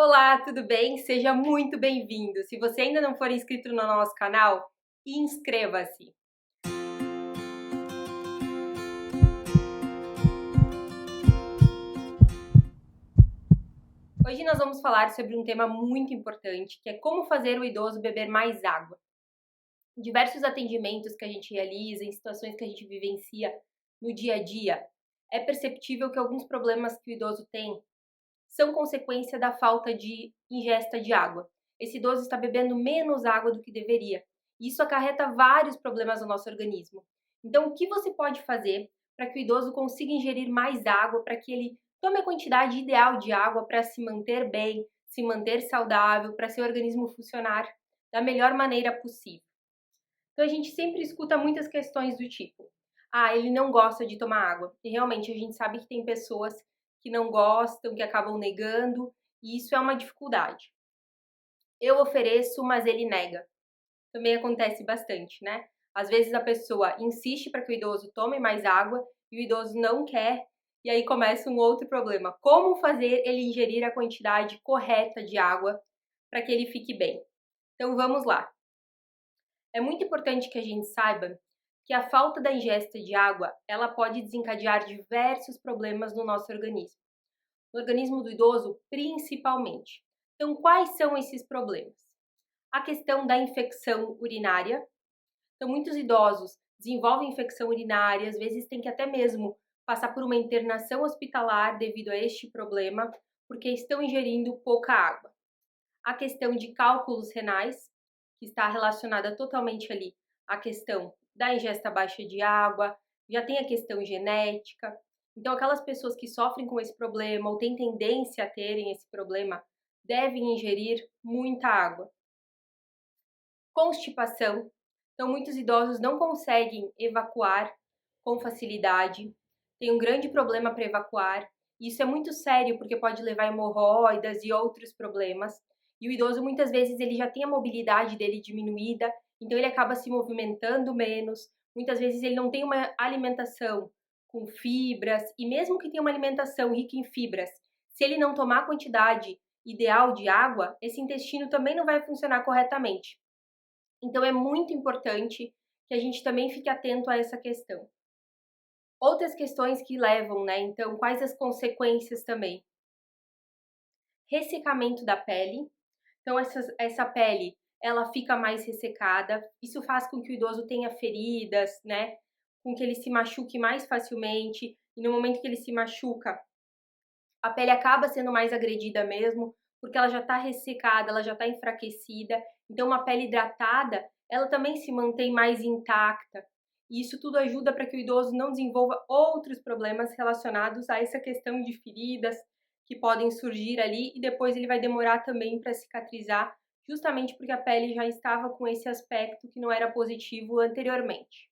Olá, tudo bem? Seja muito bem-vindo. Se você ainda não for inscrito no nosso canal, inscreva-se. Hoje nós vamos falar sobre um tema muito importante, que é como fazer o idoso beber mais água. Em diversos atendimentos que a gente realiza, em situações que a gente vivencia no dia a dia, é perceptível que alguns problemas que o idoso tem são consequência da falta de ingesta de água. Esse idoso está bebendo menos água do que deveria. E isso acarreta vários problemas no nosso organismo. Então, o que você pode fazer para que o idoso consiga ingerir mais água, para que ele tome a quantidade ideal de água para se manter bem, se manter saudável, para seu organismo funcionar da melhor maneira possível? Então, a gente sempre escuta muitas questões do tipo: ah, ele não gosta de tomar água. E realmente a gente sabe que tem pessoas que não gostam, que acabam negando, e isso é uma dificuldade. Eu ofereço, mas ele nega. Também acontece bastante, né? Às vezes a pessoa insiste para que o idoso tome mais água e o idoso não quer, e aí começa um outro problema: como fazer ele ingerir a quantidade correta de água para que ele fique bem? Então vamos lá. É muito importante que a gente saiba que a falta da ingesta de água, ela pode desencadear diversos problemas no nosso organismo. No organismo do idoso, principalmente. Então, quais são esses problemas? A questão da infecção urinária. Então, muitos idosos desenvolvem infecção urinária, às vezes tem que até mesmo passar por uma internação hospitalar devido a este problema, porque estão ingerindo pouca água. A questão de cálculos renais, que está relacionada totalmente ali à questão da ingesta baixa de água, já tem a questão genética. Então, aquelas pessoas que sofrem com esse problema ou têm tendência a terem esse problema, devem ingerir muita água. Constipação. Então, muitos idosos não conseguem evacuar com facilidade, tem um grande problema para evacuar. Isso é muito sério porque pode levar a hemorroidas e outros problemas. E o idoso muitas vezes ele já tem a mobilidade dele diminuída, então ele acaba se movimentando menos. Muitas vezes ele não tem uma alimentação com fibras e mesmo que tenha uma alimentação rica em fibras, se ele não tomar a quantidade ideal de água, esse intestino também não vai funcionar corretamente. Então é muito importante que a gente também fique atento a essa questão. Outras questões que levam, né? Então, quais as consequências também? Ressecamento da pele. Então, essa pele, ela fica mais ressecada. Isso faz com que o idoso tenha feridas, né? Com que ele se machuque mais facilmente. E no momento que ele se machuca, a pele acaba sendo mais agredida mesmo, porque ela já está ressecada, ela já está enfraquecida. Então, uma pele hidratada, ela também se mantém mais intacta. E isso tudo ajuda para que o idoso não desenvolva outros problemas relacionados a essa questão de feridas que podem surgir ali e depois ele vai demorar também para cicatrizar, justamente porque a pele já estava com esse aspecto que não era positivo anteriormente.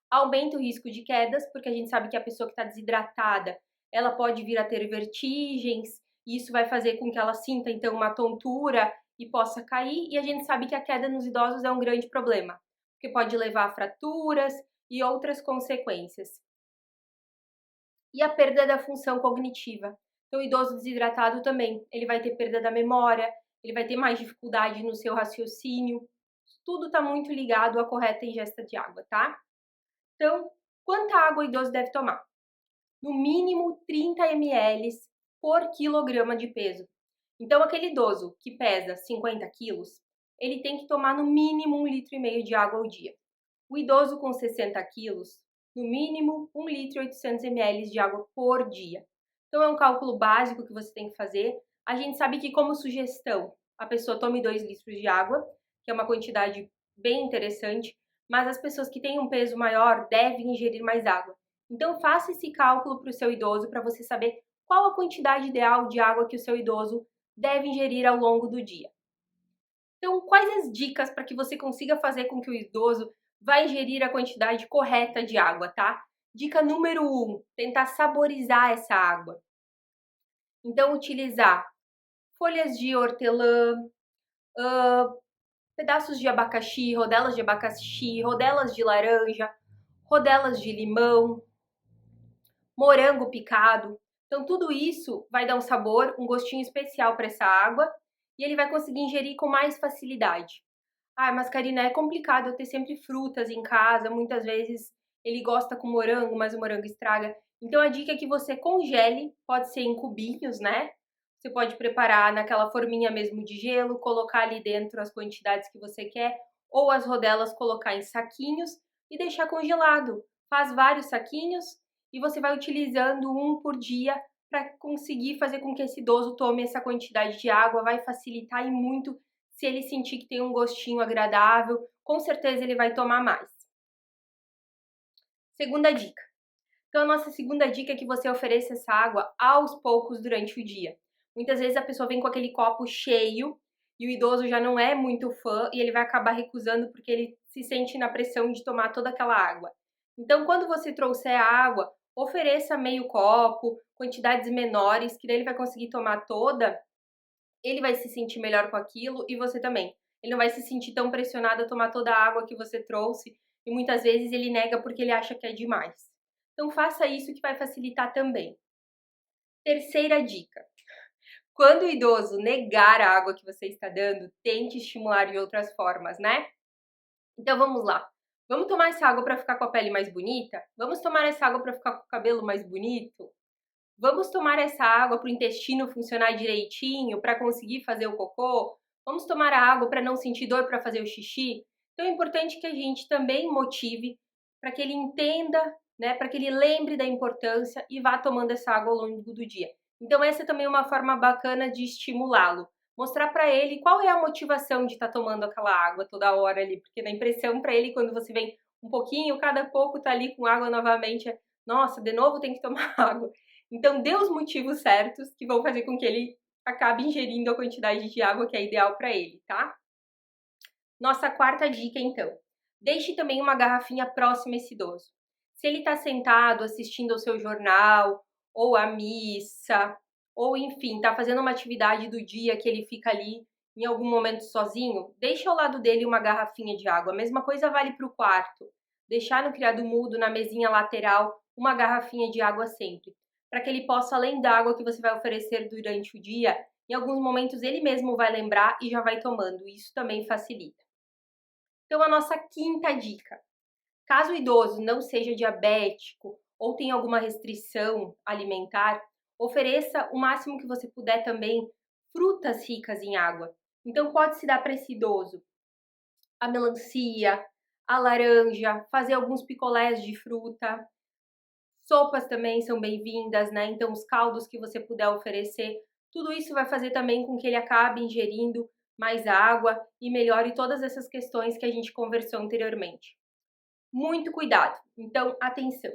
Aumenta o risco de quedas, porque a gente sabe que a pessoa que está desidratada, ela pode vir a ter vertigens, e isso vai fazer com que ela sinta então uma tontura e possa cair, e a gente sabe que a queda nos idosos é um grande problema, porque pode levar a fraturas e outras consequências. E a perda da função cognitiva. Então, o idoso desidratado também, ele vai ter perda da memória, ele vai ter mais dificuldade no seu raciocínio. Tudo está muito ligado à correta ingesta de água, tá? Então, quanta água o idoso deve tomar? No mínimo 30 ml por quilograma de peso. Então, aquele idoso que pesa 50 quilos, ele tem que tomar no mínimo 1,5 litro de água ao dia. O idoso com 60 quilos, no mínimo 1,8 litro de água por dia. Então, é um cálculo básico que você tem que fazer. A gente sabe que, como sugestão, a pessoa tome 2 litros de água, que é uma quantidade bem interessante, mas as pessoas que têm um peso maior devem ingerir mais água. Então, faça esse cálculo para o seu idoso para você saber qual a quantidade ideal de água que o seu idoso deve ingerir ao longo do dia. Então, quais as dicas para que você consiga fazer com que o idoso vá ingerir a quantidade correta de água, tá? Dica número 1, tentar saborizar essa água. Então, utilizar folhas de hortelã, pedaços de abacaxi, rodelas de laranja, rodelas de limão, morango picado. Então tudo isso vai dar um sabor, um gostinho especial para essa água e ele vai conseguir ingerir com mais facilidade. Ah, mas Karina, é complicado eu ter sempre frutas em casa, muitas vezes ele gosta com morango, mas o morango estraga. Então a dica é que você congele, pode ser em cubinhos, né? Você pode preparar naquela forminha mesmo de gelo, colocar ali dentro as quantidades que você quer, ou as rodelas colocar em saquinhos e deixar congelado. Faz vários saquinhos e você vai utilizando um por dia para conseguir fazer com que esse idoso tome essa quantidade de água, vai facilitar e muito se ele sentir que tem um gostinho agradável, com certeza ele vai tomar mais. Segunda dica. Então, a nossa segunda dica é que você ofereça essa água aos poucos durante o dia. Muitas vezes a pessoa vem com aquele copo cheio e o idoso já não é muito fã e ele vai acabar recusando porque ele se sente na pressão de tomar toda aquela água. Então, quando você trouxer a água, ofereça meio copo, quantidades menores, que daí ele vai conseguir tomar toda, ele vai se sentir melhor com aquilo e você também. Ele não vai se sentir tão pressionado a tomar toda a água que você trouxe e muitas vezes ele nega porque ele acha que é demais. Então faça isso que vai facilitar também. Terceira dica. Quando o idoso negar a água que você está dando, tente estimular de outras formas, né? Então vamos lá. Vamos tomar essa água para ficar com a pele mais bonita? Vamos tomar essa água para ficar com o cabelo mais bonito? Vamos tomar essa água para o intestino funcionar direitinho, para conseguir fazer o cocô? Vamos tomar a água para não sentir dor para fazer o xixi? Então é importante que a gente também motive para que ele entenda, né, para que ele lembre da importância e vá tomando essa água ao longo do dia. Então essa também é uma forma bacana de estimulá-lo. Mostrar para ele qual é a motivação de estar tomando aquela água toda hora ali, porque na impressão para ele quando você vem um pouquinho, cada pouco tá ali com água novamente, nossa, de novo tem que tomar água. Então, dê os motivos certos que vão fazer com que ele acabe ingerindo a quantidade de água que é ideal para ele, tá? Nossa quarta dica, então. Deixe também uma garrafinha próxima a esse idoso. Se ele está sentado assistindo ao seu jornal, ou à missa, ou enfim, está fazendo uma atividade do dia que ele fica ali em algum momento sozinho, deixe ao lado dele uma garrafinha de água. A mesma coisa vale para o quarto. Deixar no criado mudo, na mesinha lateral, uma garrafinha de água sempre, para que ele possa, além da água que você vai oferecer durante o dia, em alguns momentos ele mesmo vai lembrar e já vai tomando. Isso também facilita. Então, a nossa quinta dica. Caso o idoso não seja diabético ou tenha alguma restrição alimentar, ofereça o máximo que você puder também frutas ricas em água. Então, pode-se dar para esse idoso a melancia, a laranja, fazer alguns picolés de fruta. Sopas também são bem-vindas, né? Então, os caldos que você puder oferecer, tudo isso vai fazer também com que ele acabe ingerindo mais água e melhore todas essas questões que a gente conversou anteriormente. Muito cuidado. Então, atenção.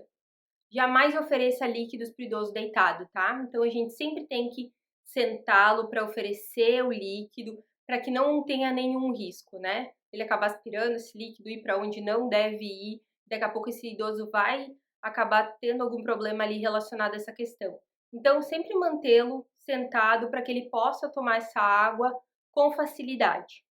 Jamais ofereça líquidos para o idoso deitado, tá? Então, a gente sempre tem que sentá-lo para oferecer o líquido, para que não tenha nenhum risco, né? Ele acabar aspirando esse líquido e ir para onde não deve ir. Daqui a pouco esse idoso vai acabar tendo algum problema ali relacionado a essa questão. Então, sempre mantê-lo sentado para que ele possa tomar essa água com facilidade.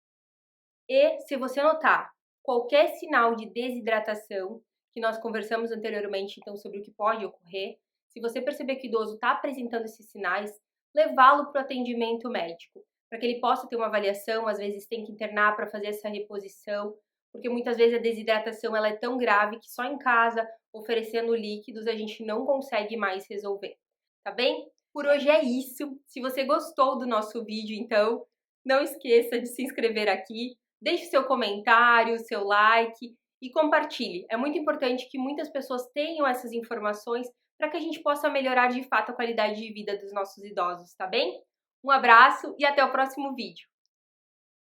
E se você notar qualquer sinal de desidratação, que nós conversamos anteriormente então sobre o que pode ocorrer, se você perceber que o idoso está apresentando esses sinais, levá-lo para o atendimento médico, para que ele possa ter uma avaliação, às vezes tem que internar para fazer essa reposição, porque muitas vezes a desidratação ela é tão grave que só em casa, oferecendo líquidos, a gente não consegue mais resolver, tá bem? Por hoje é isso. Se você gostou do nosso vídeo, então, não esqueça de se inscrever aqui, deixe seu comentário, seu like e compartilhe. É muito importante que muitas pessoas tenham essas informações para que a gente possa melhorar de fato a qualidade de vida dos nossos idosos, tá bem? Um abraço e até o próximo vídeo.